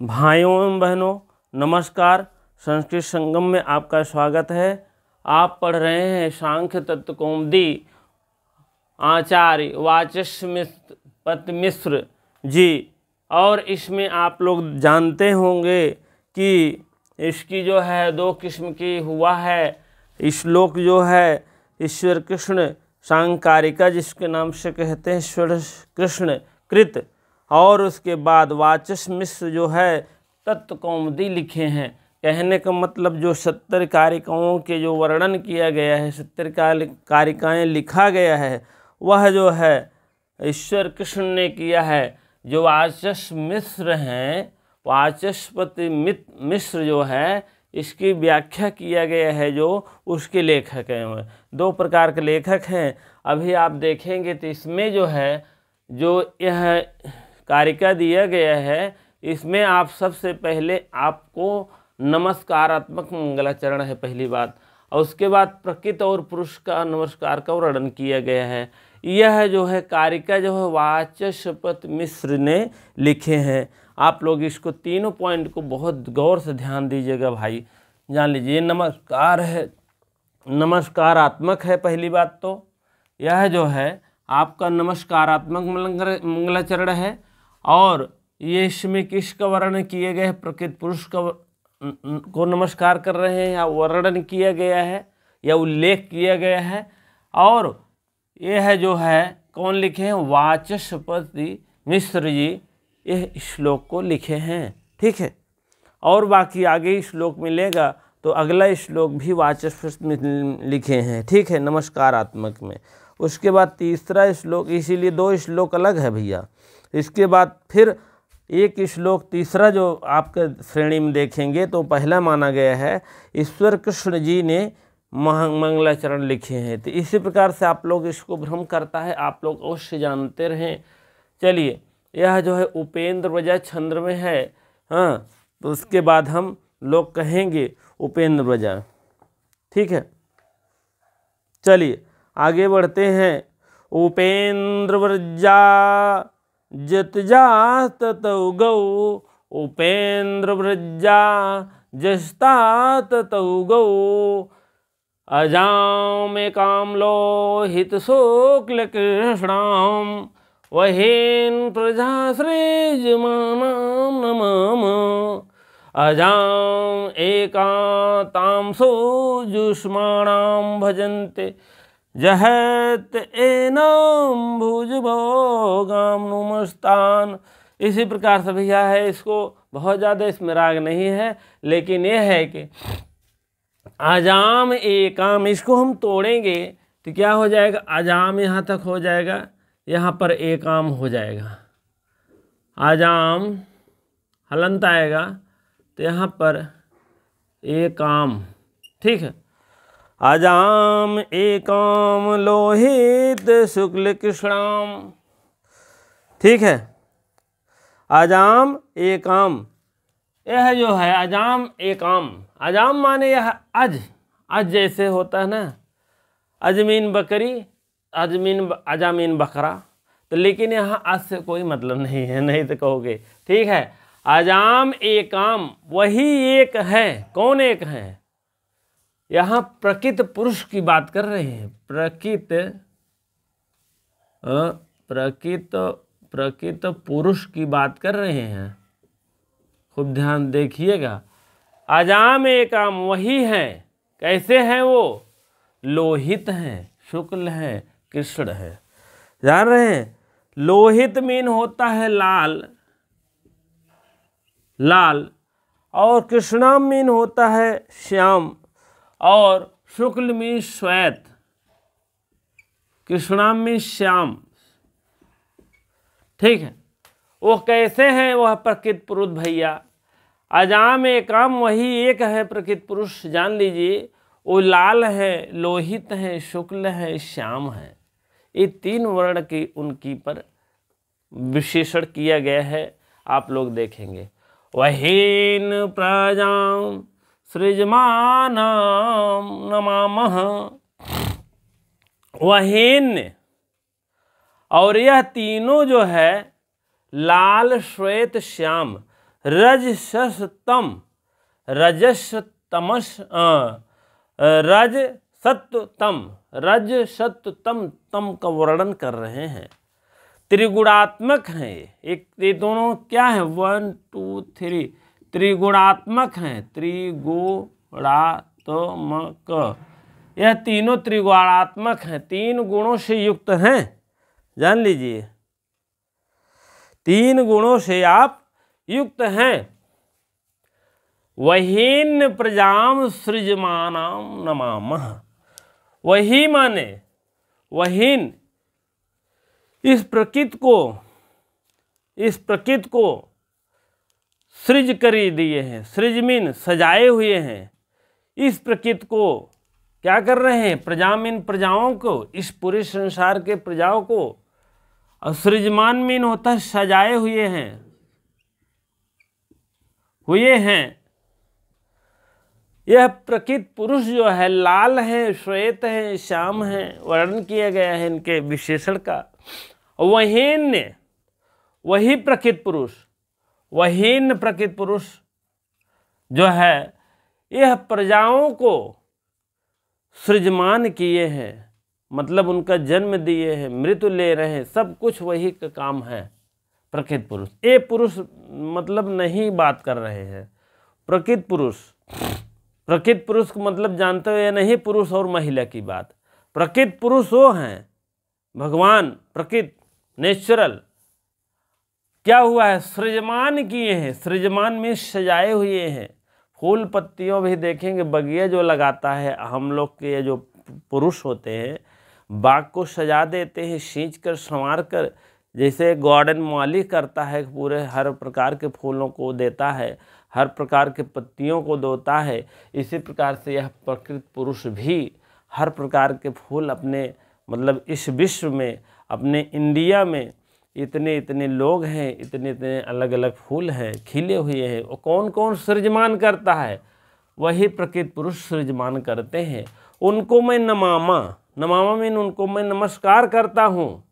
भाइयों एवं बहनों नमस्कार। संस्कृत संगम में आपका स्वागत है। आप पढ़ रहे हैं सांख्य तत्व कौमुदी आचार्य वाचस्पति मिश्र जी, और इसमें आप लोग जानते होंगे कि इसकी जो है दो किस्म की हुआ है। श्लोक जो है ईश्वर कृष्ण सांकारिका जिसके नाम से कहते हैं ईश्वर कृष्ण कृत, और उसके बाद वाचस्पति मिश्र जो है तत्व कौमुदी लिखे हैं। कहने का मतलब जो 70 कारिकाओं के जो वर्णन किया गया है, 70 कारिकाएँ लिखा गया है, वह जो है ईश्वर कृष्ण ने किया है। जो वाचस्पति मिश्र हैं, वाचस्पति मिश्र जो है इसकी व्याख्या किया गया है, जो उसके लेखक हैं। दो प्रकार के लेखक हैं। अभी आप देखेंगे तो इसमें जो है जो यह कारिका दिया गया है, इसमें आप सबसे पहले आपको नमस्कारात्मक मंगलाचरण है पहली बात, और उसके बाद प्रकृत और पुरुष का नमस्कार का वर्णन किया गया है। यह जो है कारिका जो है वाचस्पति मिश्र ने लिखे हैं। आप लोग इसको तीनों पॉइंट को बहुत गौर से ध्यान दीजिएगा भाई, जान लीजिए। नमस्कार है, नमस्कारात्मक है पहली बात, तो यह जो है आपका नमस्कारात्मक मंगलाचरण है। और ये इसमें किसका वर्णन किए गए हैं? प्रकृत पुरुष का को नमस्कार कर रहे हैं, या वर्णन किया गया है या उल्लेख किया गया है। और यह जो है कौन लिखे हैं? वाचस्पति मिश्र जी यह श्लोक को लिखे हैं। ठीक है, और बाकी आगे श्लोक मिलेगा तो अगला श्लोक भी वाचस्पति लिखे हैं। ठीक है, नमस्कारात्मक में। उसके बाद तीसरा श्लोक, इसीलिए दो श्लोक अलग है भैया। इसके बाद फिर एक श्लोक तीसरा जो आपके श्रेणी में देखेंगे तो पहला माना गया है ईश्वर कृष्ण जी ने मंगलाचरण लिखे हैं। तो इसी प्रकार से आप लोग इसको भ्रम करता है, आप लोग अवश्य जानते रहें। चलिए, यह जो है उपेंद्र वजा छंद में है। हाँ, तो उसके बाद हम लोग कहेंगे उपेंद्र वजा। ठीक है, चलिए आगे बढ़ते हैं। उपेंद्र व्रजा जतजात तौ गौ, उपेंद्र व्रजा जस्तात तौ गौ, अजाम काम लोहित शुक्ल कृष्णाम, वहीन प्रजा सृजमानाम नमः, अजाम एकाताम सुजुष्माणाम भजन्ते, जहत एनाम भुजभोगाम नुमस्तान। इसी प्रकार से भैया है, इसको बहुत ज़्यादा इसमें राग नहीं है, लेकिन यह है कि अजाम एकाम, इसको हम तोड़ेंगे तो क्या हो जाएगा? अजाम यहाँ तक हो जाएगा, यहाँ पर एकाम हो जाएगा। अजाम हलंत आएगा तो यहाँ पर एकाम। ठीक है, अजाम एकाम लोहित शुक्ल कृष्णाम। ठीक है, अजाम एकाम, यह जो है अजाम एकाम, अजाम माने यह अज, अज जैसे होता है ना, अजमीन बकरी, अजामीन बकरा। तो लेकिन यहाँ अज से कोई मतलब नहीं है, नहीं तो कहोगे। ठीक है, अजाम एकाम, वही एक है। कौन एक है? यहाँ प्रकृत पुरुष की बात कर रहे हैं। प्रकृत पुरुष की बात कर रहे हैं, खूब ध्यान देखिएगा। अजाम एकाम वही हैं। कैसे हैं वो? लोहित हैं, शुक्ल हैं, कृष्ण है। जान रहे हैं, लोहित मीन होता है लाल, लाल, और कृष्णाम मीन होता है श्याम, और शुक्ल में श्वेत, कृष्णाम में श्याम। ठीक है, वो कैसे हैं? वह प्रकृत पुरुष भैया। अजाम एकाम वही एक है प्रकृत पुरुष, जान लीजिए। वो लाल है, लोहित है, शुक्ल है, श्याम है। ये तीन वर्ण की उनकी पर विशेषण किया गया है, आप लोग देखेंगे। वहीन प्रजाम सृजमानाम नमामः, वहीन, और यह तीनों जो है लाल श्वेत श्याम, रजसतम, रजसतमस रजसतम, रजसतम तम का वर्णन कर रहे हैं। त्रिगुणात्मक हैं ये दोनों क्या है, 1 2 3 त्रिगुणात्मक हैं, त्रिगुणात्मक, यह तीनों त्रिगुणात्मक हैं, 3 गुणों से युक्त हैं, जान लीजिए 3 गुणों से आप युक्त हैं। वहीन प्रजाम सृजमानाम नमामः, वही माने वहीन, इस प्रकृति को सृज कर दिए हैं, सृजमीन सजाए हुए हैं, इस प्रकृति को क्या कर रहे हैं, प्रजामीन प्रजाओं को, इस पूरे संसार के प्रजाओं को, और सृजमान मीन होता है सजाए हुए हैं। यह प्रकृति पुरुष जो है लाल है, श्वेत है, श्याम है, वर्णन किया गया है इनके विशेषण का। वही प्रकृति पुरुष, वहीन प्रकृति पुरुष जो है यह प्रजाओं को सृजमान किए हैं, मतलब उनका जन्म दिए हैं, मृत्यु ले रहे हैं, सब कुछ वही का काम है प्रकृति पुरुष। ये पुरुष मतलब नहीं बात कर रहे हैं, प्रकृति पुरुष। प्रकृति पुरुष का मतलब जानते हो या नहीं, पुरुष और महिला की बात। प्रकृति पुरुष वो हैं भगवान, प्रकृति नेचुरल। क्या हुआ है, सृजमान किए हैं, सृजमान में सजाए हुए हैं। फूल पत्तियों भी देखेंगे, बगिया जो लगाता है, हम लोग के जो पुरुष होते हैं बाग को सजा देते हैं, सींच कर संवार कर, जैसे गार्डन माली करता है, पूरे हर प्रकार के फूलों को देता है, हर प्रकार के पत्तियों को देता है। इसी प्रकार से यह प्रकृति पुरुष भी हर प्रकार के फूल अपने मतलब इस विश्व में, अपने इंडिया में इतने इतने लोग हैं, इतने इतने अलग अलग फूल हैं, खिले हुए हैं। और कौन कौन सृजमान करता है, वही प्रकृति पुरुष सृजमान करते हैं। उनको मैं नमामा मीन उनको मैं नमस्कार करता हूँ।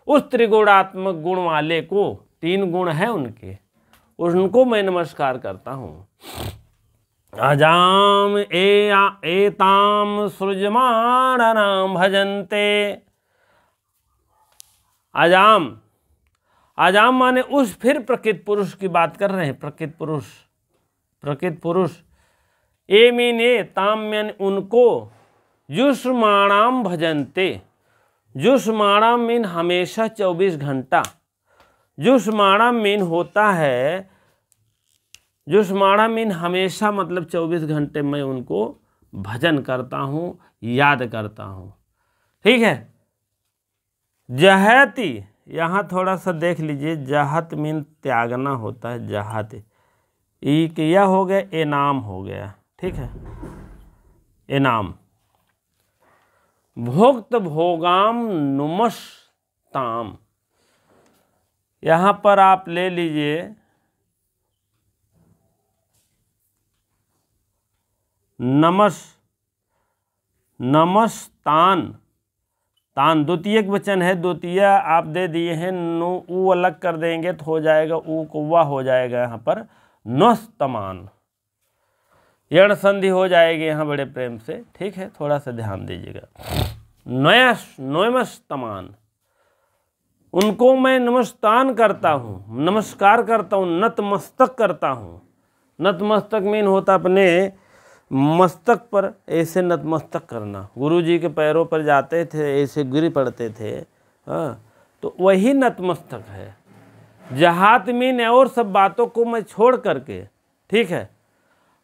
उस त्रिगुणात्मक गुण वाले को, 3 गुण है उनके, उनको मैं नमस्कार करता हूँ। अजाम एताम सृजमाणानाम भजन्ते। अजाम माने उस फिर प्रकृति पुरुष की बात कर रहे हैं। प्रकृति पुरुष ए मीने ताम मीन उनको, जुष्माणाम भजन्ते। जुष्माणाम मीन हमेशा 24 घंटा। जुष्माणाम मीन होता है, जुष्माणाम मीन हमेशा मतलब 24 घंटे मैं उनको भजन करता हूँ, याद करता हूँ। ठीक है। जहति, यहाँ थोड़ा सा देख लीजिए, जहत मीन त्यागना होता है, जहत ई किया हो गया, इनाम हो गया। ठीक है, इनाम। भोक्त भोगाम नुमस्ताम, यहाँ पर आप ले लीजिए नमस्तान। तान द्वितीय वचन है, द्वितीय आप दे दिए हैं, नु ऊ अलग कर देंगे तो हो जाएगा ऊ कौवा हो जाएगा यहाँ पर नस्तमान, यण संधि हो जाएगी यहाँ बड़े प्रेम से। ठीक है, थोड़ा सा ध्यान दीजिएगा। नयमस्तमान, उनको मैं नमस्तान करता हूँ, नमस्कार करता हूँ, नतमस्तक करता हूँ। नतमस्तक मीन होता अपने मस्तक पर ऐसे नतमस्तक करना। गुरु जी के पैरों पर जाते थे, ऐसे गिर पड़ते थे, हाँ, तो वही नतमस्तक है। जहात मीन और सब बातों को मैं छोड़ करके, ठीक है,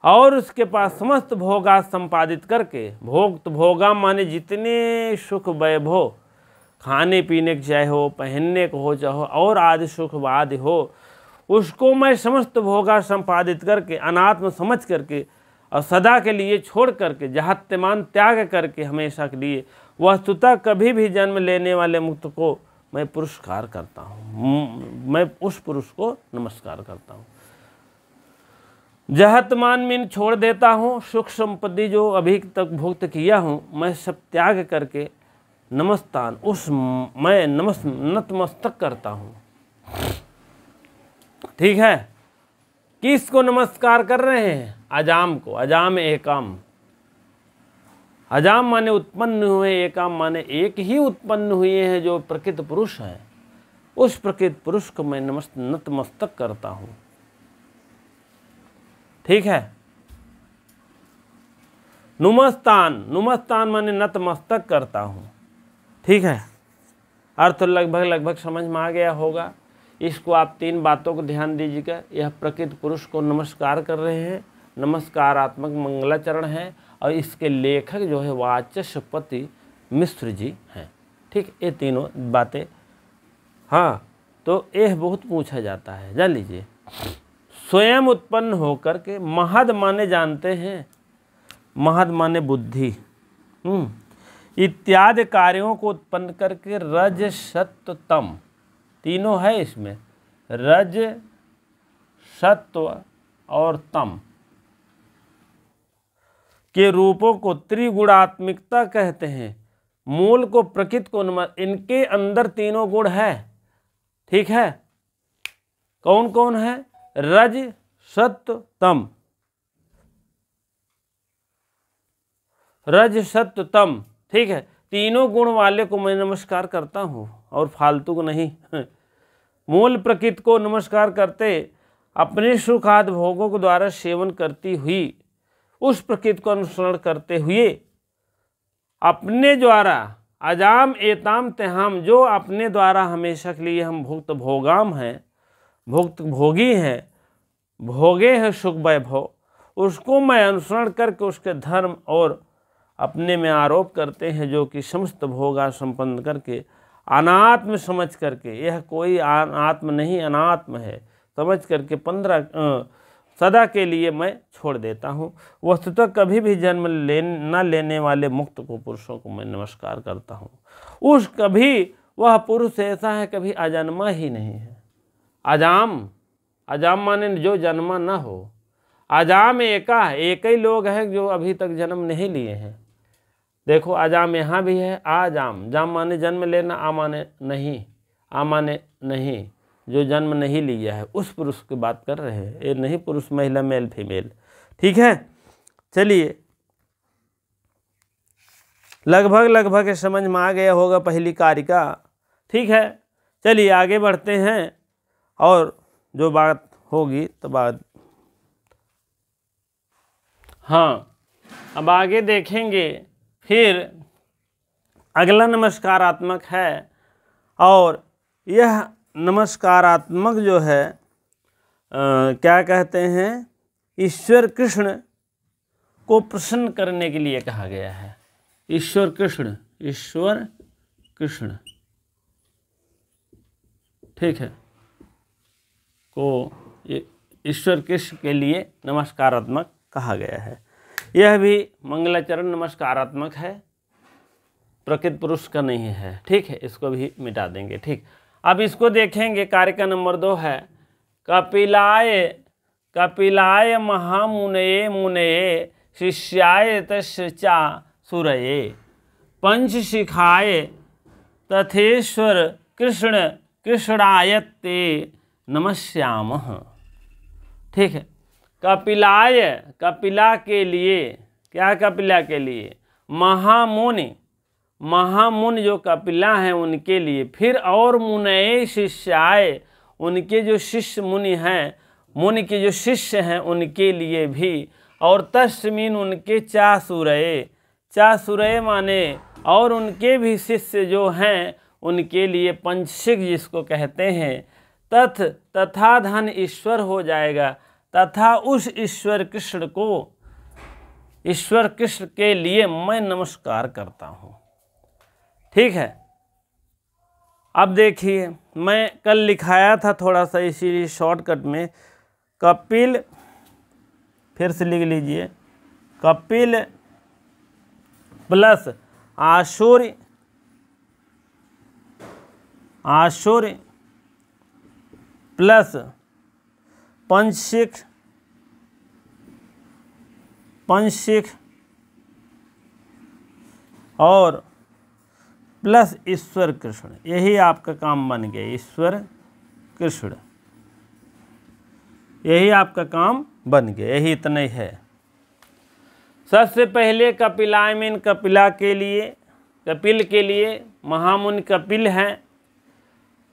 और उसके पास समस्त भोगा संपादित करके, भोग भोगा माने जितने सुख वैभव, खाने पीने के चाहे हो, पहनने को हो चाहे और आदि सुख आदि हो, उसको मैं समस्त भोगा संपादित करके, अनात्म समझ करके और सदा के लिए छोड़ करके, जहात्यमान त्याग करके हमेशा के लिए, वस्तुतः कभी भी जन्म लेने वाले मुक्त को मैं पुरस्कार करता हूँ, मैं उस पुरुष को नमस्कार करता हूँ। जहतमान मीन छोड़ देता हूँ, सुख संपत्ति जो अभी तक भुक्त किया हूँ मैं सब त्याग करके नमस्तान, उस मैं नतमस्तक करता हूँ। ठीक है, किसको नमस्कार कर रहे हैं? अजाम को। अजाम एकम। अजाम माने उत्पन्न हुए, एकम माने एक ही उत्पन्न हुए हैं जो प्रकृत पुरुष है। उस प्रकृत पुरुष को मैं नतमस्तक करता हूं। ठीक है। नुमस्तान। नुमस्तान माने नतमस्तक करता हूं। ठीक है। अर्थ लगभग समझ में आ गया होगा। इसको आप 3 बातों को ध्यान दीजिएगा। यह प्रकृत पुरुष को नमस्कार कर रहे हैं, नमस्कारात्मक मंगलाचरण है, और इसके लेखक जो है वाचस्पति मिश्र जी हैं। ठीक, ये तीनों बातें। हाँ, तो यह बहुत पूछा जाता है, जान लीजिए। स्वयं उत्पन्न होकर के महद माने जानते हैं, महद माने बुद्धि, इत्यादि कार्यों को उत्पन्न करके रज सत्व तम, तीनों है इसमें, रज सत्व और तम के रूपों को त्रिगुणात्मिकता कहते हैं। मूल को प्रकृति को इनके अंदर तीनों गुण है। ठीक है। कौन कौन है? रज सत्व तम। रज सत्व तम। ठीक है। तीनों गुण वाले को मैं नमस्कार करता हूँ और फालतू को नहीं। मूल प्रकृति को नमस्कार करते अपने सुखाद भोगों के द्वारा सेवन करती हुई उस प्रकृति को अनुसरण करते हुए अपने द्वारा अजाम एताम तेहाम, जो अपने द्वारा हमेशा के लिए हम भुक्त भोगाम हैं, भुक्त भोगी हैं, भोगे हैं सुख वैभव, उसको मैं अनुसरण करके उसके धर्म और अपने में आरोप करते हैं, जो कि समस्त भोगा संपन्न करके अनात्म समझ करके, यह कोई आत्म नहीं अनात्म है समझ करके 15 सदा के लिए मैं छोड़ देता हूँ। वस्तुतः कभी भी जन्म न लेने वाले मुक्त को पुरुषों को मैं नमस्कार करता हूँ। उस कभी वह पुरुष ऐसा है कभी अजन्मा ही नहीं है। अजाम, अजाम माने जो जन्मा न हो। अजाम एका, एक ही लोग हैं जो अभी तक जन्म नहीं लिए हैं। देखो अजाम यहाँ भी है, आजाम, जाम माने जन्म लेना, आ माने नहीं, आ माने नहीं, जो जन्म नहीं लिया है उस पुरुष की बात कर रहे हैं। ये नहीं पुरुष महिला मेल फीमेल। ठीक है। चलिए, लगभग समझ में आ गया होगा पहली कारिका। ठीक है। चलिए आगे बढ़ते हैं और जो बात होगी तो बात, हाँ, अब आगे देखेंगे। फिर अगला नमस्कारात्मक है, और यह नमस्कारात्मक जो है क्या कहते हैं, ईश्वर कृष्ण को प्रसन्न करने के लिए कहा गया है। ईश्वर कृष्ण, ईश्वर कृष्ण, ठीक है, को ईश्वर कृष्ण के लिए नमस्कारात्मक कहा गया है। यह भी मंगलाचरण नमस्कारात्मक है, प्रकृत पुरुष का नहीं है। ठीक है, इसको भी मिटा देंगे। ठीक, अब इसको देखेंगे। कारिका नंबर 2 है कपिलाय, कपिलाय महामुनये मुनये शिष्याय तस्चा सुरये पंचशिखाय तथेश्वर कृष्ण कृष्णायते नमस्यामः। ठीक है। कपिलाय, कपिला के लिए, क्या कपिला के लिए? महामुनि, महामुनि जो कपिला हैं उनके लिए। फिर और मुनये शिष्याय, उनके जो शिष्य मुनि हैं, मुनि के जो शिष्य हैं उनके लिए भी। और तस्मीन उनके चासुरये, चासुरये माने और उनके भी शिष्य जो हैं उनके लिए पंचशिख जिसको कहते हैं। तथा धन ईश्वर हो जाएगा, तथा उस ईश्वर कृष्ण को, ईश्वर कृष्ण के लिए मैं नमस्कार करता हूँ। ठीक है। अब देखिए, मैं कल लिखाया था थोड़ा सा इसीलिए शॉर्टकट में, कपिल, फिर से लिख लीजिए, कपिल प्लस आशुर्य, आशुर्य प्लस पंचशिख, पंचशिख और प्लस ईश्वर कृष्ण, यही आपका काम बन गया। ईश्वर कृष्ण, यही आपका काम बन गया, यही इतना ही है। सबसे पहले कपिलाय मीन कपिला के लिए, कपिल के लिए, महामुनि कपिल हैं।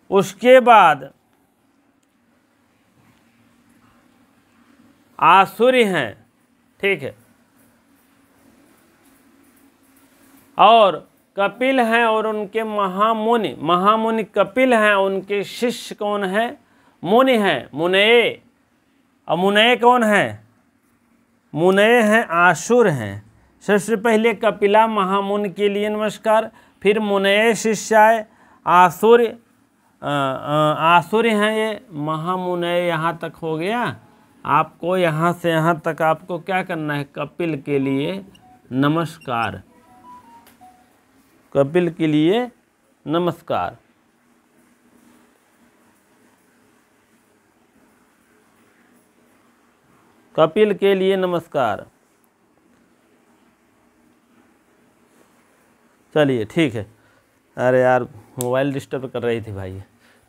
उसके बाद आसुरी हैं, ठीक है, और कपिल हैं और उनके महामुनि, महामुनि कपिल हैं, उनके शिष्य कौन हैं? मुनि हैं, मुनये। और मुनये कौन हैं? मुनये हैं, आसुर हैं। सबसे पहले कपिला महामुनि के लिए नमस्कार, फिर मुनये शिष्याय, आसुर, आसुर हैं ये महामुनये। यहाँ तक हो गया। आपको यहाँ से यहाँ तक आपको क्या करना है? कपिल के लिए नमस्कार, कपिल के लिए नमस्कार। कपिल के लिए नमस्कार। चलिए ठीक है। अरे यार मोबाइल डिस्टर्ब कर रही थी भाई।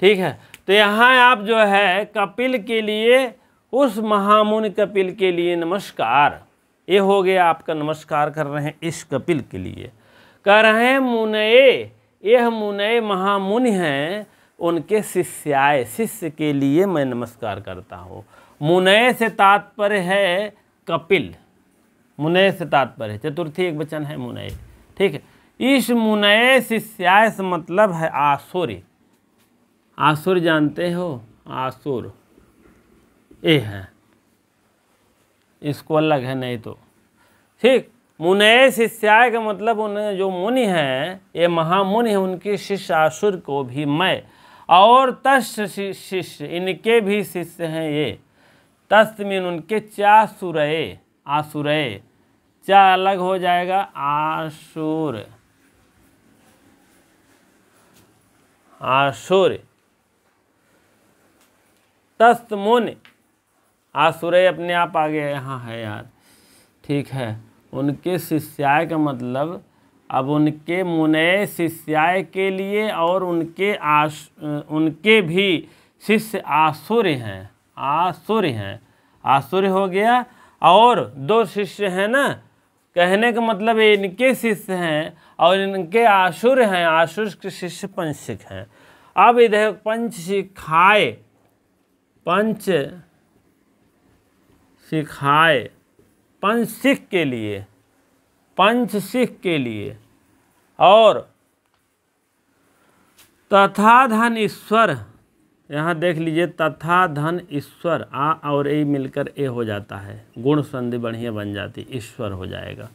ठीक है, तो यहाँ आप जो है कपिल के लिए, उस महामुनि कपिल के लिए नमस्कार। ये हो गया आपका, नमस्कार कर रहे हैं इस कपिल के लिए। कह रहे हैं मुनये, यह मुनये महामुनि हैं, उनके शिष्याय, शिष्य के लिए मैं नमस्कार करता हूँ। मुनये से तात्पर्य है कपिल, मुनये से तात्पर्य, चतुर्थी एक वचन है मुनये। ठीक है, इस मुनये शिष्याय से मतलब है आसुर। आसुर जानते हो? आसुर ये है, इसको अलग है नहीं तो। ठीक, मुनये शिष्याय का मतलब उन्हें जो मुनि हैं, ये महामुनि हैं, उनके शिष्य आसुर को भी मैं, और तस् शिष्य, इनके भी शिष्य हैं ये। तस्त मीन उनके चासुरये, आसुरये, चा अलग हो जाएगा, आसुर, आसुर, तस्त मुनि, आसुरये अपने आप आ गया यहाँ है यार। ठीक है, उनके शिष्याय का मतलब, अब उनके मुनये शिष्याय के लिए और उनके भी शिष्य आसुर हैं, आसुर हैं, आसुर हो गया। और दो शिष्य हैं ना, कहने का मतलब इनके शिष्य हैं और इनके आसुर हैं, आसुर के शिष्य पंचशिख हैं। अब इधर पंचशिखाय, पंच सिखाए, पंचशिख के लिए, पंचशिख के लिए। और तथा धन ईश्वर, यहाँ देख लीजिए, तथा धन ईश्वर, आ और ए मिलकर ए हो जाता है, गुण संधि बढ़िया बन जाती, ईश्वर हो जाएगा।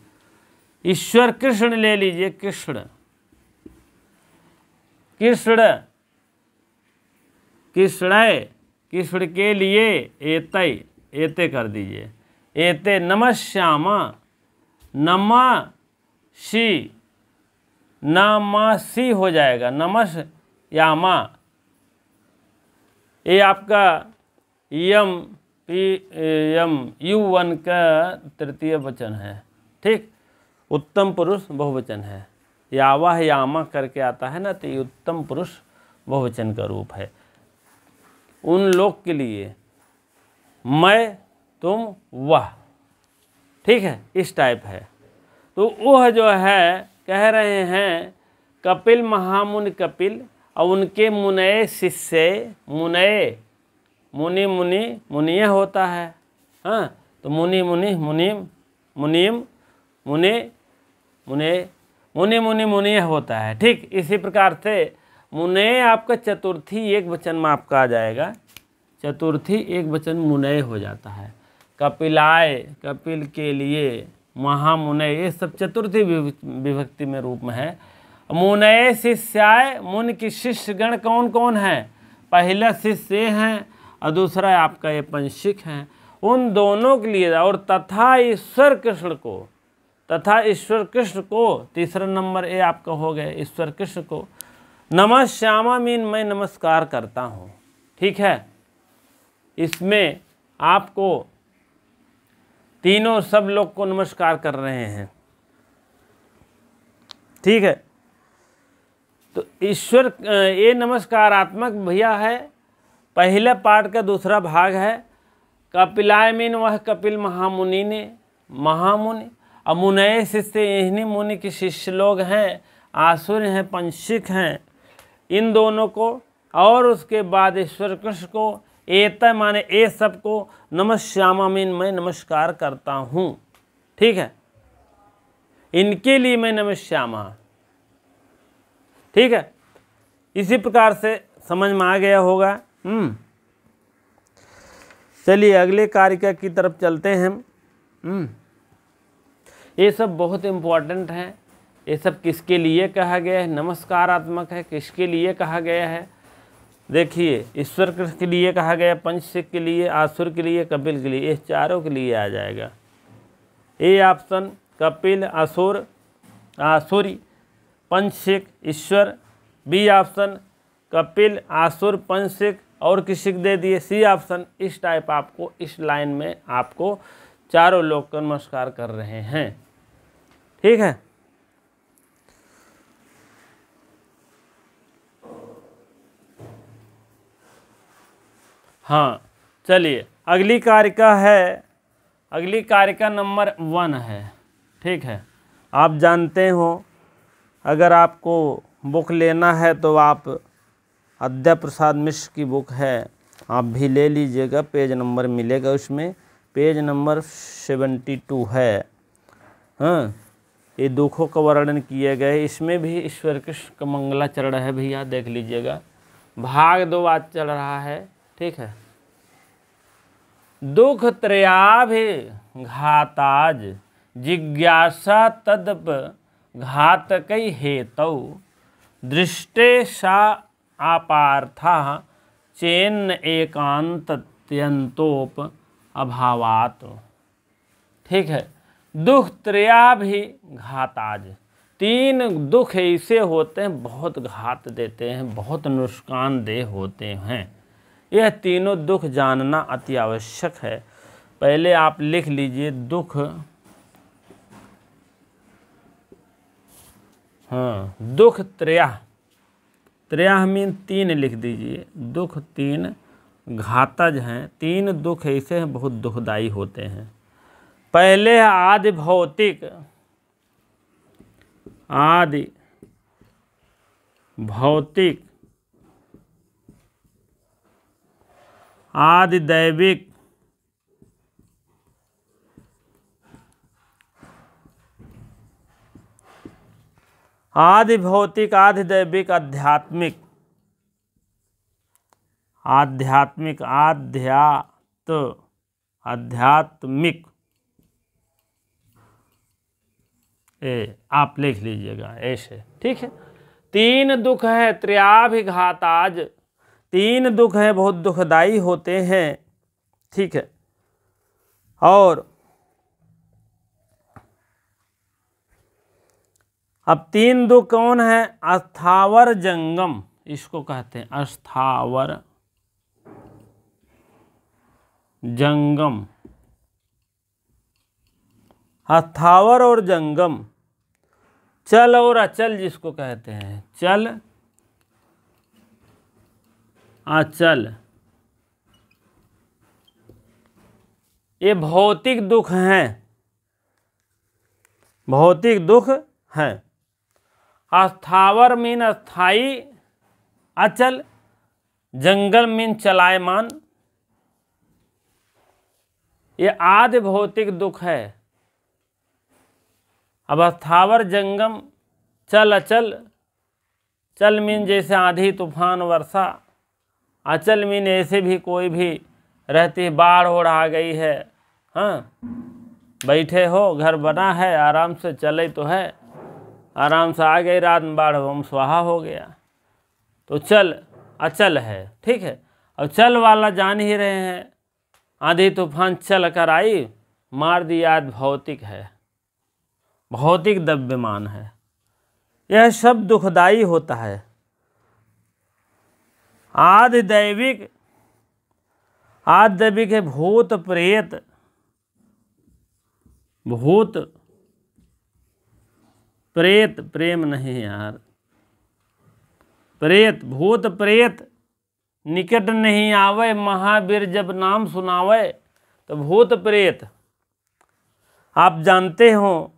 ईश्वर कृष्ण ले लीजिए, कृष्ण, कृष्ण, कृष्ण, कृष्ण के लिए एते, एते कर दीजिए, एते नमश्यामा, नमसी, नमसी हो जाएगा, नमस यामा। ये आपका यम यम U1 का तृतीय वचन है। ठीक, उत्तम पुरुष बहुवचन है, यावा यामा करके आता है ना, तो ये उत्तम पुरुष बहुवचन का रूप है। उन लोग के लिए मैं, तुम, वह। ठीक है, इस टाइप है। तो वह जो है कह रहे हैं कपिल, महामुनि कपिल और उनके मुनये शिष्य, मुनये, मुनि मुनि मुनिय होता है, हाँ, तो मुनि मुनि मुनिम, मुनिम मुनि मुने, मुनि मुनि मुनिय होता है। ठीक, इसी प्रकार से मुनये आपका चतुर्थी एक वचन में आपका आ जाएगा, चतुर्थी एक वचन मुनये हो जाता है। कपिलाय, कपिल के लिए, महामुनये, ये सब चतुर्थी विभक्ति में रूप में है। मुनये शिष्याय, मुनि की शिष्यगण कौन कौन है? पहला शिष्य हैं और दूसरा आपका ये पंचशिख हैं। उन दोनों के लिए, और तथा ईश्वर कृष्ण को, तथा ईश्वर कृष्ण को, तीसरा नंबर ये आपका हो गया, ईश्वर कृष्ण को नमः श्यामा मीन मैं नमस्कार करता हूँ। ठीक है, इसमें आपको तीनों सब लोग को नमस्कार कर रहे हैं। ठीक है, तो ईश्वर ये नमस्कारात्मक भैया है, पहले पाठ का दूसरा भाग है। कपिलाय मीन वह कपिल महामुनि ने, महामुनि। अब मुनय शिष्य इन्हीं मुनि के शिष्य लोग हैं, आसुर हैं, पंचिक हैं, इन दोनों को और उसके बाद ईश्वर कृष्ण को, एत माने ए सबको, नमस्यामा मीन मैं नमस्कार करता हूँ। ठीक है, इनके लिए मैं नमस्यामा। ठीक है, इसी प्रकार से समझ में आ गया होगा। चलिए अगले कारिका की तरफ चलते हैं हम। ये सब बहुत इम्पोर्टेंट हैं। ये सब किसके लिए कहा गया है? नमस्कारात्मक है। किसके लिए कहा गया है? देखिए, ईश्वर कृष्ण के लिए कहा गया, पंचशिक के लिए, आसुर के लिए, कपिल के लिए, ये चारों के लिए आ जाएगा। ए ऑप्शन कपिल, असुर, आसुरी, पंचशिक, ईश्वर। बी ऑप्शन कपिल, आसुर, पंचशिक और किसी को दे दिए। C option. इस टाइप आपको इस लाइन में आपको चारों लोग को नमस्कार कर रहे हैं। ठीक है, हाँ चलिए अगली कारिका है, अगली कारिका नंबर 1 है। ठीक है, आप जानते हो अगर आपको बुक लेना है तो आप अद्या प्रसाद मिश्र की बुक है, आप भी ले लीजिएगा। पेज नंबर मिलेगा उसमें, पेज नंबर 72 है। हाँ, ये दुखों का वर्णन किए गए, इसमें भी ईश्वर कृष्ण का मंगलाचरण है भैया, देख लीजिएगा। भाग 2 आज चल रहा है। ठीक है, दुख त्रयाभि घाताज जिज्ञासा तदप घातकै हेतौ दृष्टे सा आपार्था चेन्न एकांतत्यंतोप अभावात। ठीक है, दुख त्रयाभि घाताज, 3 दुख ऐसे होते हैं बहुत घात देते हैं, बहुत नुकसानदेह होते हैं। यह तीनों दुख जानना अति आवश्यक है। पहले आप लिख लीजिए दुख, हाँ दुख त्रयः, त्रयः मीन 3 लिख दीजिए। दुख 3 घातज हैं, 3 दुख ऐसे हैं बहुत दुखदाई होते हैं। पहले है आदि भौतिक, आदि भौतिक, आदि दैविक, आदि भौतिक, आदि दैविक, आध्यात्मिक, आध्यात्मिक, आध्यात्मिक। आप लिख लीजिएगा ऐसे। ठीक है, 3 दुख है, त्रयाभिघाताज, 3 दुख है बहुत दुखदाई होते हैं। ठीक है, और अब 3 दुख कौन है? अस्थावर जंगम, इसको कहते हैं अस्थावर जंगम, अस्थावर और जंगम, चल और अचल जिसको कहते हैं, चल अचल, ये भौतिक दुख हैं, भौतिक दुख हैं। अस्थावर मीन अस्थाई, अचल, जंगल मीन चलायमान। ये आदि भौतिक दुख है। अब अस्थावर जंगम, चल अचल, चल मीन जैसे आंधी तूफान वर्षा, अचल मीन ऐसे भी कोई भी रहती है, बाढ़ ओढ़ आ गई है, हाँ बैठे हो, घर बना है, आराम से चले तो है, आराम से आ गई रात में बाढ़, हम स्वाहा हो गया, तो चल अचल है। ठीक है, और चल वाला जान ही रहे हैं, आंधी तूफान चल कर आई मार दिया, भौतिक है, भौतिक द्रव्यमान है। यह सब दुखदाई होता है। आदि दैविक, आदि दैविक है भूत प्रेत, भूत प्रेत, प्रेम नहीं यार, प्रेत, भूत प्रेत निकट नहीं आवे, महावीर जब नाम सुनावे, तो भूत प्रेत आप जानते हो,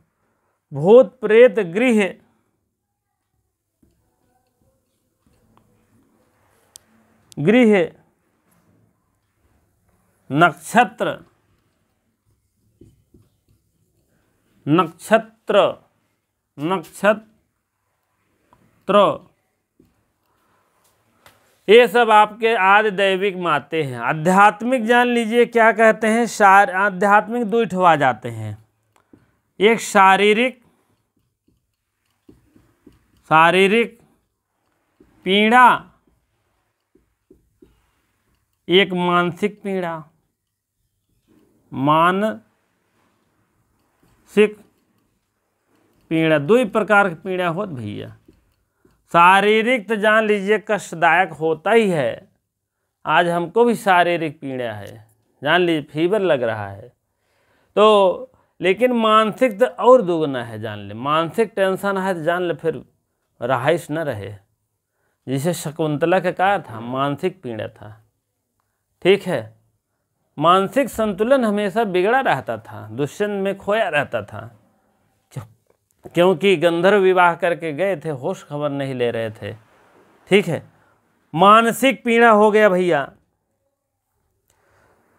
भूत प्रेत गृह, गृह नक्षत्र, नक्षत्र, नक्षत्र, ये सब आपके आदि दैविक माते हैं। आध्यात्मिक जान लीजिए क्या कहते हैं। आध्यात्मिक दो ठो आ जाते हैं, एक शारीरिक, शारीरिक पीड़ा, एक मानसिक पीड़ा। मानसिक पीड़ा, दो ही प्रकार की पीड़ा होत भैया। शारीरिक तो जान लीजिए कष्टदायक होता ही है। आज हमको भी शारीरिक पीड़ा है, जान लीजिए फीवर लग रहा है। तो लेकिन मानसिक तो और दुगना है, जान ले। मानसिक टेंशन है तो जान ले फिर रहाइश न रहे। जिसे शकुंतला का कहा था मानसिक पीड़ा था, ठीक है। मानसिक संतुलन हमेशा बिगड़ा रहता था, दुष्यंत में खोया रहता था, क्योंकि गंधर्व विवाह करके गए थे, होश खबर नहीं ले रहे थे, ठीक है। मानसिक पीड़ा हो गया भैया।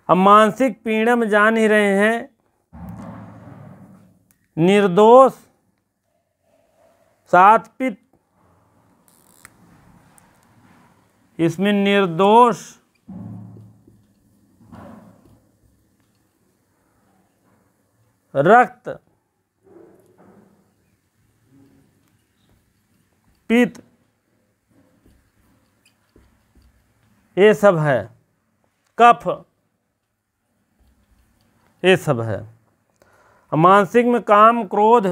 अब मानसिक पीड़ा में जान ही रहे हैं, निर्दोष सात पित्त, इसमें निर्दोष रक्त, पित्त, ये सब है, कफ, ये सब है। मानसिक में काम, क्रोध,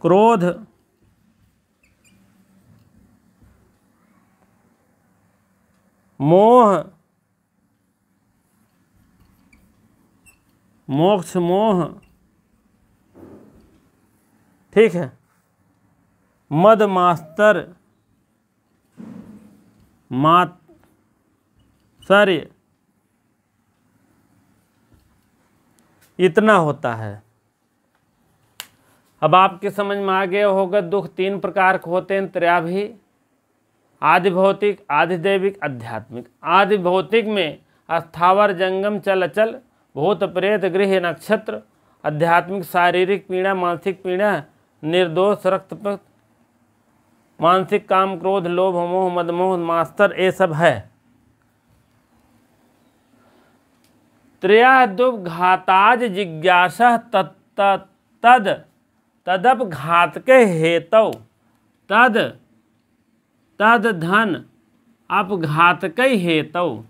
क्रोध, मोह, मोक्ष, मोह, ठीक है। मद मास्तर, मात्सर्य, इतना होता है। अब आपके समझ में आ गया होगा दुख तीन प्रकार के होते हैं त्रयाभी, आदि भौतिक, आदि दैविक, आध्यात्मिक। आदि भौतिक में स्थावर, जंगम, चल अचल, भूत प्रेत, गृह नक्षत्र। आध्यात्मिक शारीरिक पीड़ा, मानसिक पीड़ा, निर्दोष रक्तपित्त, मानसिक काम, क्रोध, लोभ, मोह, मदमोह, मास्तर, ये सब है। त्रया दुख घाताज जिज्ञासा तद तदप घात के हेतु, तद तद धन अपघात के हेतु।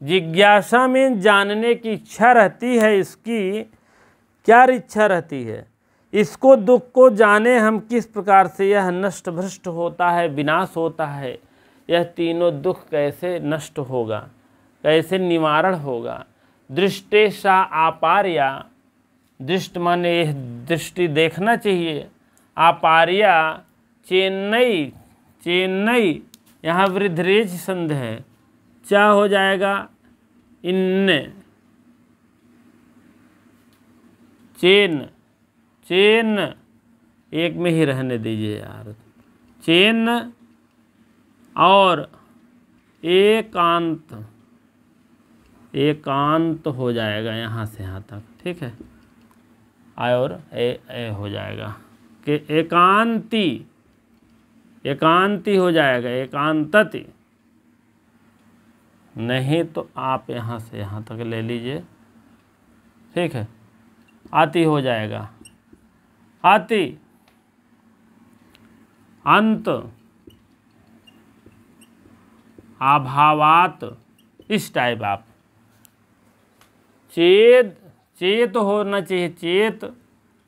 जिज्ञासा में जानने की इच्छा रहती है। इसकी क्या इच्छा रहती है? इसको दुख को जाने हम किस प्रकार से यह नष्ट भ्रष्ट होता है, विनाश होता है। यह तीनों दुख कैसे नष्ट होगा, कैसे निवारण होगा। दृष्टेशा आपार्या, दृष्ट माने यह दृष्टि देखना चाहिए। आपार्या चेन्नई, चेन्नई यहाँ वृद्धरेज संध है, चा हो जाएगा इन्ने, चेन, चेन एक में ही रहने दीजिए यार। चेन और एकांत, एकांत हो जाएगा यहाँ से यहाँ तक, ठीक है। और ए हो जाएगा कि एकांती, एकांती हो जाएगा, एकांतति। नहीं तो आप यहाँ से यहाँ तक ले लीजिए, ठीक है। आती हो जाएगा, आती, अंत, अभावात, इस टाइप आप। चेत, चेत होना चाहिए, चेत,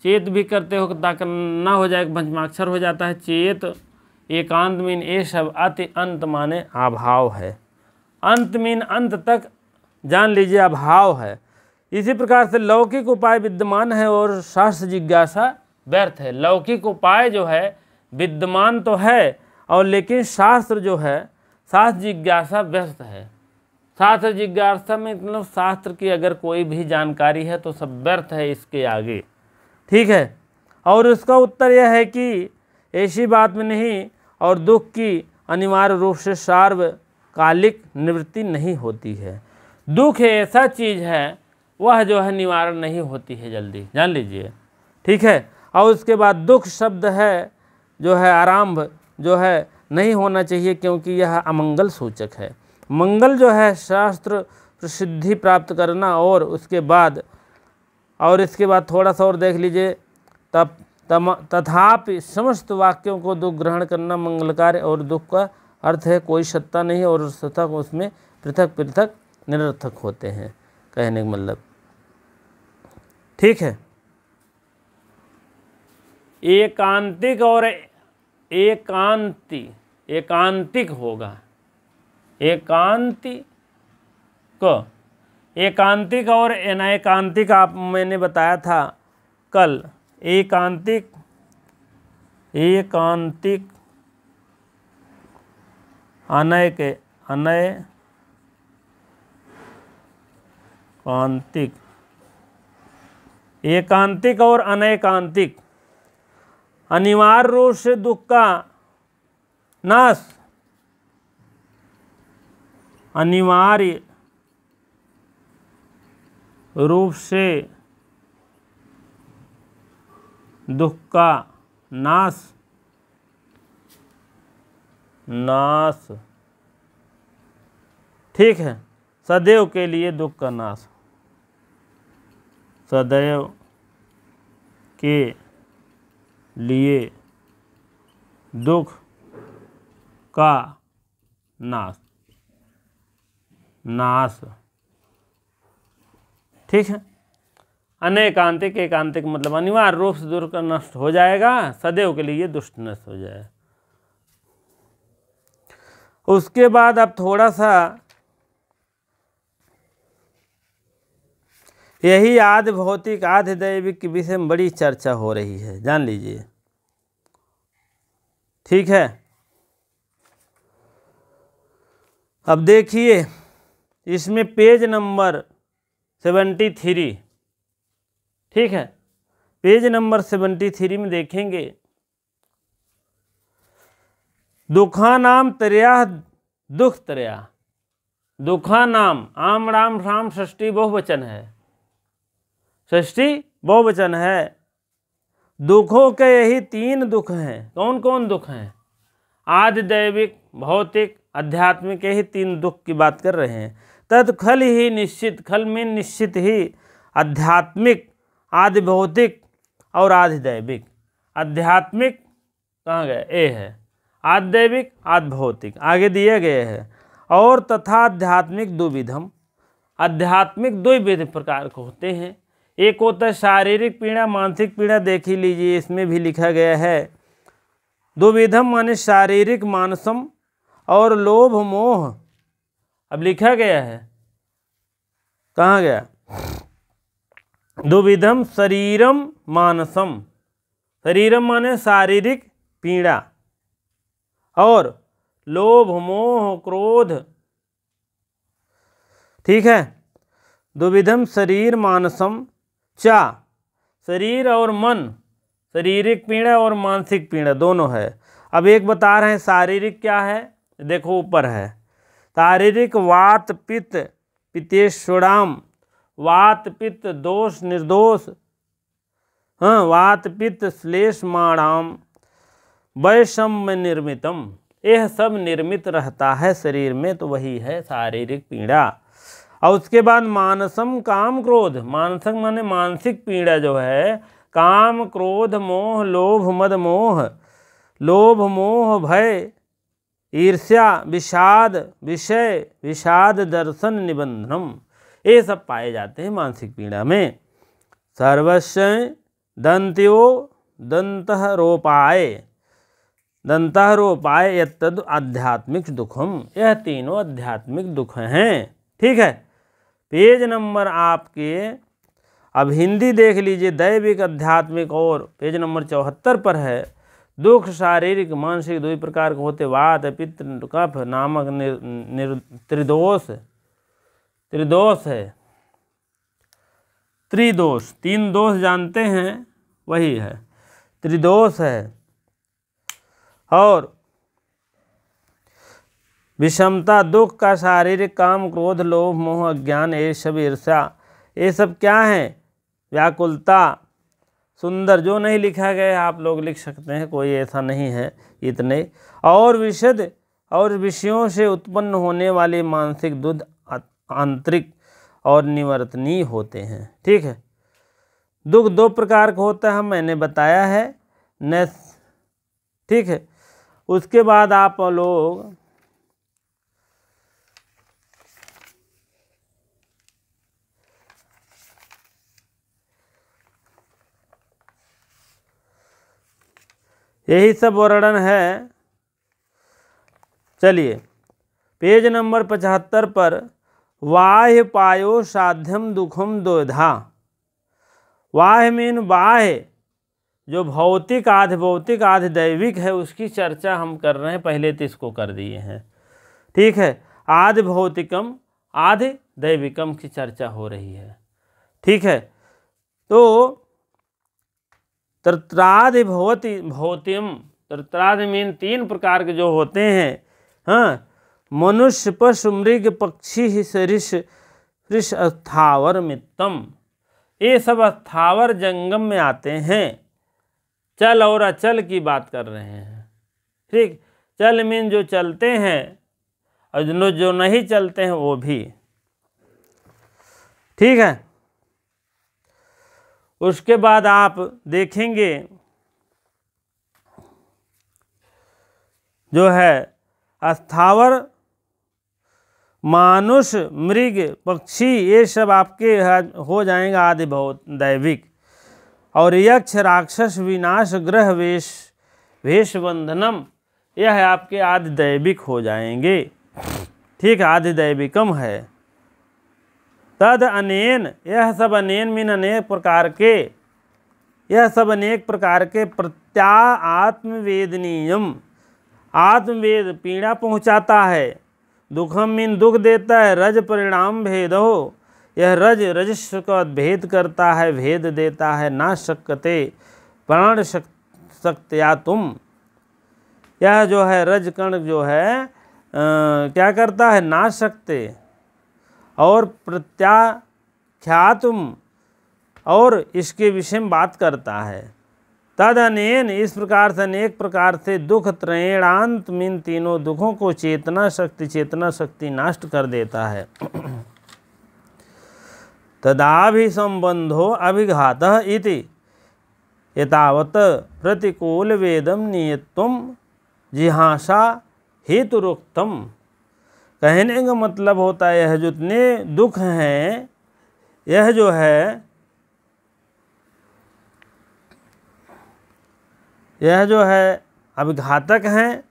चेत भी करते हो ताकि ना हो जाए, पंचमाक्षर हो जाता है। चेत, एकांत मीन ये सब, अति, अंत माने अभाव है। अंत मीन अंत तक जान लीजिए अभाव है। इसी प्रकार से लौकिक उपाय विद्यमान है और शास्त्र जिज्ञासा व्यर्थ है। लौकिक उपाय जो है विद्यमान तो है, और लेकिन शास्त्र जो है, शास्त्र जिज्ञासा व्यर्थ है। शास्त्र जिज्ञासा में मतलब शास्त्र की अगर कोई भी जानकारी है तो सब व्यर्थ है इसके आगे, ठीक है। और उसका उत्तर यह है कि ऐसी बात में नहीं, और दुख की अनिवार्य रूप से सार्वकालिक निवृत्ति नहीं होती है। दुख ऐसा चीज़ है वह जो है निवारण नहीं होती है जल्दी, जान लीजिए, ठीक है। और उसके बाद दुख शब्द है जो है आरंभ जो है नहीं होना चाहिए, क्योंकि यह अमंगल सूचक है। मंगल जो है शास्त्र प्रसिद्धि प्राप्त करना, और उसके बाद इसके बाद थोड़ा सा और देख लीजिए, तथापि समस्त वाक्यों को दुख ग्रहण करना मंगलकारी, और दुख का अर्थ है कोई सत्ता नहीं, और सत्ता को उसमें पृथक पृथक निरर्थक होते हैं, कहने का मतलब, ठीक है। एकांतिक और एकांतिक होगा, एकांतिक और अनैकांतिक आप मैंने बताया था कल। एकांतिक एकांतिक और अनैकांतिक अनिवार्य रूप से दुख का नाश, अनिवार्य रूप से दुख का नाश ठीक है, सदैव के लिए दुख का नाश, सदैव के लिए दुख का नाश, ठीक है। अनैकांतिक एकांतिक मतलब अनिवार्य रूप से दुख का नष्ट हो जाएगा, सदैव के लिए दुष्ट नष्ट हो जाए। उसके बाद अब थोड़ा सा यही आदि भौतिक आदि दैविक के विषय में बड़ी चर्चा हो रही है, जान लीजिए, ठीक है। अब देखिए इसमें पेज नंबर 73, ठीक है, पेज नंबर 73 में देखेंगे, दुखानाम त्रयः दुख त्रयः, दुखानाम आम राम राम षष्ठी बहुवचन है, षष्ठी बहुवचन है। दुखों के यही 3 दुख हैं। कौन कौन दुख हैं? आदि दैविक भौतिक आध्यात्मिक, यही 3 दुख की बात कर रहे हैं। तद खल ही निश्चित, खल में निश्चित ही आध्यात्मिक आदि भौतिक और आदि दैविक। आध्यात्मिक कहाँ गए? ए है, आदि दैविक आदि भौतिक आगे दिए गए हैं। और तथा आध्यात्मिक द्विविधम, आध्यात्मिक 2 विध प्रकार के होते हैं। एक होता है शारीरिक पीड़ा, मानसिक पीड़ा, देख ही लीजिए इसमें भी लिखा गया है। द्विविधम माने शारीरिक मानसम और लोभ मोह, अब लिखा गया है, कहाँ गया? द्विविधम शरीरम मानसम, शरीरम माने शारीरिक पीड़ा, और लोभ मोह क्रोध, ठीक है। द्विविधम शरीर मानसम चा, शरीर और मन, शारीरिक पीड़ा और मानसिक पीड़ा दोनों है। अब एक बता रहे हैं शारीरिक क्या है, देखो ऊपर है शारीरिक वात पित्त पित्तेश्वराम, वात पित्त दोष निर्दोष, हाँ, वात पित्त श्लेष माणाम वैषम्य निर्मितम, यह सब निर्मित रहता है शरीर में, तो वही है शारीरिक पीड़ा। और उसके बाद मानसम काम क्रोध, मानसक माने मानसिक पीड़ा जो है, काम क्रोध मोह लोभ मद मोह, लोभ मोह भय ईर्ष्या विषाद विषय विषाद दर्शन निबंधनम, ये सब पाए जाते हैं मानसिक पीड़ा में। सर्वस्व दंत्यो दंतः रोपाय, दंतः रोपाय यत्तद् आध्यात्मिक दुखम, यह तीनों आध्यात्मिक दुख हैं, ठीक है। पेज नंबर आपके अब हिंदी देख लीजिए, दैविक आध्यात्मिक, और पेज नंबर 74 पर है। दुख शारीरिक मानसिक 2 प्रकार के होते, वात पित्त कफ नामक त्रिदोष, त्रिदोष है, त्रिदोष, 3 दोष जानते हैं वही है, त्रिदोष है। और विषमता, दुख का शारीरिक, काम, क्रोध, लोभ, मोह, अज्ञान, ये सब ईर्ष्या, ये सब क्या है? व्याकुलता। सुंदर, जो नहीं लिखा गया आप लोग लिख सकते हैं, कोई ऐसा नहीं है इतने। और विशद और विषयों से उत्पन्न होने वाले मानसिक दुख आंतरिक और निवर्तनीय होते हैं। ठीक है, दुख 2 प्रकार का होता है, मैंने बताया है न। ठीक है, उसके बाद आप लोग यही सब वर्णन है। चलिए पेज नंबर 75 पर वाह्य पायो साध्यम दुखम द्विधा। वाह्य मीन बाह्य, जो भौतिक आधि भौतिक आधि दैविक है, उसकी चर्चा हम कर रहे हैं, पहले तो इसको कर दिए हैं। ठीक है, आधि भौतिकम आधि दैविकम की चर्चा हो रही है। ठीक है, तो तत्रादि भौतिम, तत्रादि मीन 3 प्रकार के जो होते हैं, हाँ, मनुष्य, पशु, मृग, पक्षी, सरिष, स्थावर मित्तम, ये सब स्थावर जंगम में आते हैं। चल और अचल की बात कर रहे हैं। ठीक, चल मीन जो चलते हैं और जो नहीं चलते हैं वो भी। ठीक है, उसके बाद आप देखेंगे जो है स्थावर, मानुष, मृग, पक्षी, ये सब आपके हो जाएंगे आदि भौत दैविक। और यक्ष, राक्षस, विनाश, ग्रह, वेश बंधनम, यह आपके आदि दैविक हो जाएंगे। ठीक है, आदि दैविकम है। तद अनेन, यह सब अनेन मीन अनेक प्रकार के, यह सब अनेक प्रकार के प्रत्या आत्मवेदनीयम, आत्मवेद पीड़ा पहुँचाता है। दुखम मीन दुख देता है। रज परिणाम भेद हो, यह रजस्व का भेद करता है, भेद देता है। ना शक्यते प्राण शक्तिया तुम, यह जो है रज कण जो है क्या करता है? ना सकते और प्रत्याख्यातुम, और इसके विषय में बात करता है। तद अनेन, इस प्रकार से अनेक प्रकार से दुख त्रयेणांत मीन 3 दुखों को चेतना शक्ति नष्ट कर देता है। तदाभिसंबंधो अभिघातः इति एतावत् प्रतिकूल वेदम नियतुम जिहासा हेतुरुक्तम। कहने का मतलब होता है यह जितने दुख हैं, यह जो है अभिघातक हैं,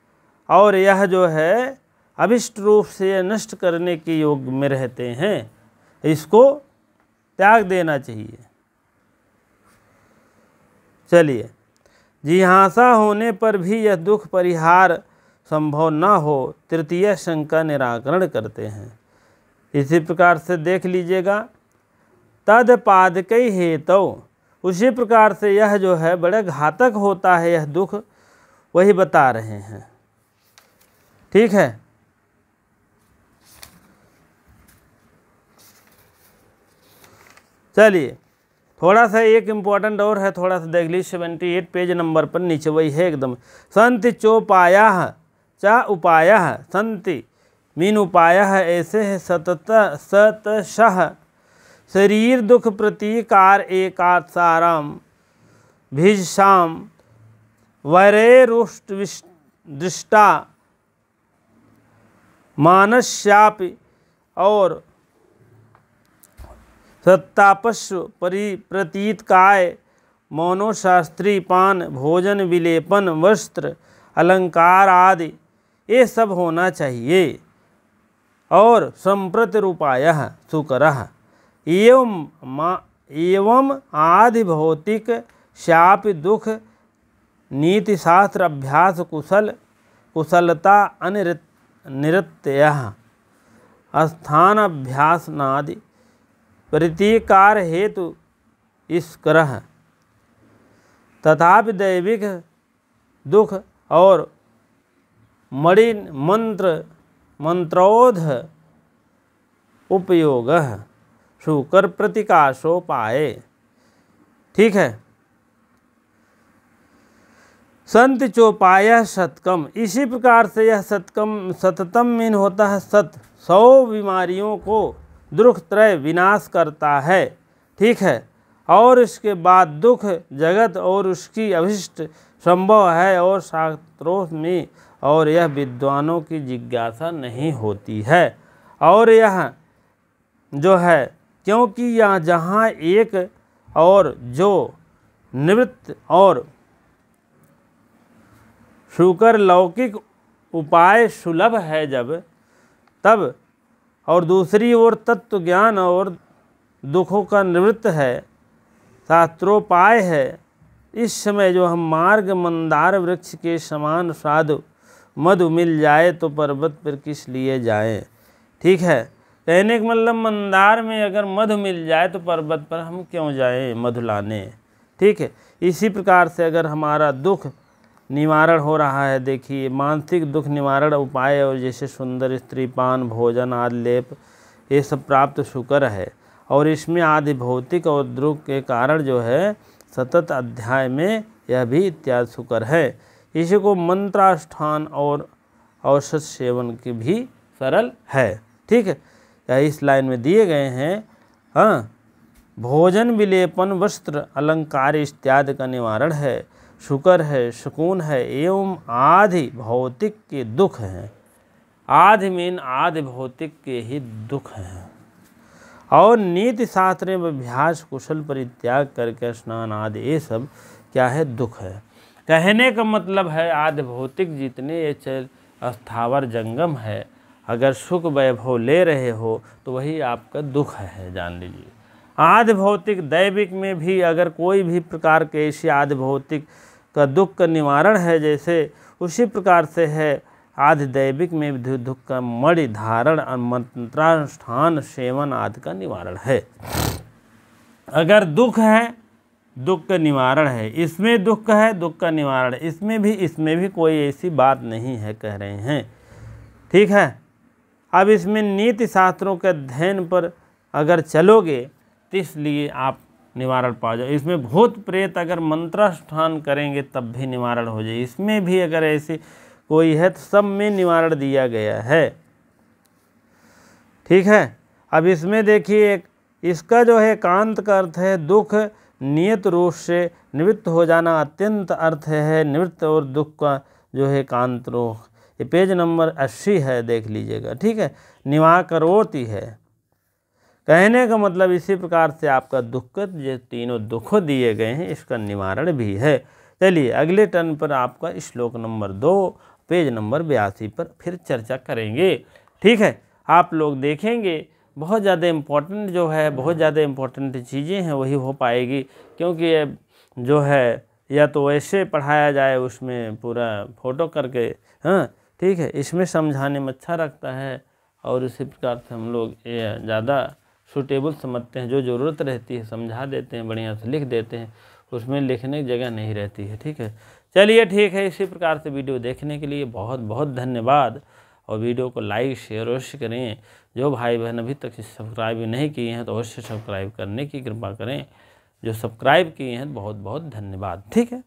और यह जो है अभिष्ट रूप से नष्ट करने के योग में रहते हैं। इसको त्याग देना चाहिए। चलिए, जिहासा होने पर भी यह दुख परिहार संभव न हो, तृतीय शंका निराकरण करते हैं। इसी प्रकार से देख लीजिएगा, तद पादकई हेतु, उसी प्रकार से यह जो है बड़ा घातक होता है यह दुख, वही बता रहे हैं। ठीक है, चलिए थोड़ा सा एक इम्पोर्टेंट और है, थोड़ा सा देख लीजिए 78 पेज नंबर पर, नीचे वही है एकदम। संति चोपायाः चा उपायः, संति मीन उपायः ऐसे है सतशः शरीर दुख प्रतीकार एकासाराम भिषाम वैरेरुष्ट दृष्टा मानस्यापि और सत्तापस्व परिप्रतीत काय मौनोशास्त्री पान भोजन विलेपन वस्त्र अलंकार आदि ये सब होना चाहिए। और संप्रति रूपायः सुकरः एवं आदि भौतिक शापि दुख नीति शास्त्र अभ्यास कुशलता निरत्यः स्थान अभ्यासनादि प्रतीकार हेतु इसकरह तथापि दैविक दुख और मणि मंत्रोध उपयोग शुकर प्रतिकाशोपाय। ठीक है। संत चोपाय शतकम, इसी प्रकार से यह सततम मीन होता है सत, 100 बीमारियों को दुख त्रय विनाश करता है। ठीक है। और इसके बाद दुख जगत और उसकी अभिष्ट संभव है और शास्त्रों में, और यह विद्वानों की जिज्ञासा नहीं होती है। और यह जो है क्योंकि यह जहाँ एक और जो निवृत्त और शुकर लौकिक उपाय सुलभ है जब तब, और दूसरी ओर तत्व ज्ञान और दुखों का निवृत्त है, शास्त्रोपाय है। इस समय जो हम मार्ग मंदार वृक्ष के समान साधु मधु मिल जाए तो पर्वत पर किस लिए जाएं। ठीक है। कहने का मतलब मंदार में अगर मधु मिल जाए तो पर्वत पर हम क्यों जाएं मधु लाने। ठीक है। इसी प्रकार से अगर हमारा दुख निवारण हो रहा है, देखिए मानसिक दुख निवारण उपाय और जैसे सुंदर स्त्री पान भोजन आदि लेप ये सब प्राप्त शुकर है, और इसमें आदि भौतिक और दुख के कारण जो है सतत अध्याय में यह भी इत्यादि शुकर है। इसी को मंत्रानुष्ठान और औषध सेवन की भी सरल है। ठीक है। यह इस लाइन में दिए गए हैं। हाँ, भोजन विलेपन वस्त्र अलंकार इत्यादि का निवारण है, शुकर है, सुकून है, एवं आदि भौतिक के दुख हैं। आदि मीन आदि भौतिक के ही दुख हैं। और नीति शास्त्र में अभ्यास कुशल परित्याग करके स्नान आदि ये सब क्या है दुख है। कहने का मतलब है आदि भौतिक जितने ये चल स्थावर जंगम है, अगर सुख वैभव ले रहे हो तो वही आपका दुख है, जान लीजिए। आदि भौतिक दैविक में भी अगर कोई भी प्रकार के ऐसी आदि भौतिक का दुख का निवारण है, जैसे उसी प्रकार से है आदि दैविक में भी दुख का मणि धारण और मंत्रानुष्ठान सेवन आदि का निवारण है। अगर दुख है दुख का निवारण है, इसमें दुख है दुख का निवारण है, इसमें भी कोई ऐसी बात नहीं है कह रहे हैं। ठीक है। अब इसमें नीति शास्त्रों के अध्ययन पर अगर चलोगे तो इसलिए आप निवारण पा जाओ। इसमें भूत प्रेत अगर मंत्रानुष्ठान करेंगे तब भी निवारण हो जाए, इसमें भी अगर ऐसी कोई है तो सब में निवारण दिया गया है। ठीक है। अब इसमें देखिए इसका जो है एकांत का अर्थ है दुख नियत रूप से निवृत्त हो जाना, अत्यंत अर्थ है निवृत्त और दुख का जो है एकांत रूप। ये पेज नंबर 80 है, देख लीजिएगा। ठीक है। निवाकरोति है, कहने का मतलब इसी प्रकार से आपका दुख जो तीनों दुख दिए गए हैं इसका निवारण भी है। चलिए अगले टर्न पर आपका श्लोक नंबर 2 पेज नंबर 82 पर फिर चर्चा करेंगे। ठीक है। आप लोग देखेंगे बहुत ज़्यादा इम्पोर्टेंट जो है, बहुत ज़्यादा इम्पोर्टेंट चीज़ें हैं वही हो पाएगी, क्योंकि ये जो है या तो वैसे पढ़ाया जाए उसमें पूरा फोटो करके, हाँ ठीक है, इसमें समझाने में अच्छा लगता है और इसी प्रकार से हम लोग ये ज़्यादा सूटेबल समझते हैं। जो ज़रूरत रहती है समझा देते हैं, बढ़िया से लिख देते हैं, उसमें लिखने की जगह नहीं रहती है। ठीक है। चलिए ठीक है। इसी प्रकार से वीडियो देखने के लिए बहुत बहुत धन्यवाद, और वीडियो को लाइक शेयर अवश्य करें। जो भाई बहन अभी तक सब्सक्राइब नहीं किए हैं तो अवश्य सब्सक्राइब करने की कृपा करें। जो सब्सक्राइब किए हैं बहुत बहुत धन्यवाद। ठीक है।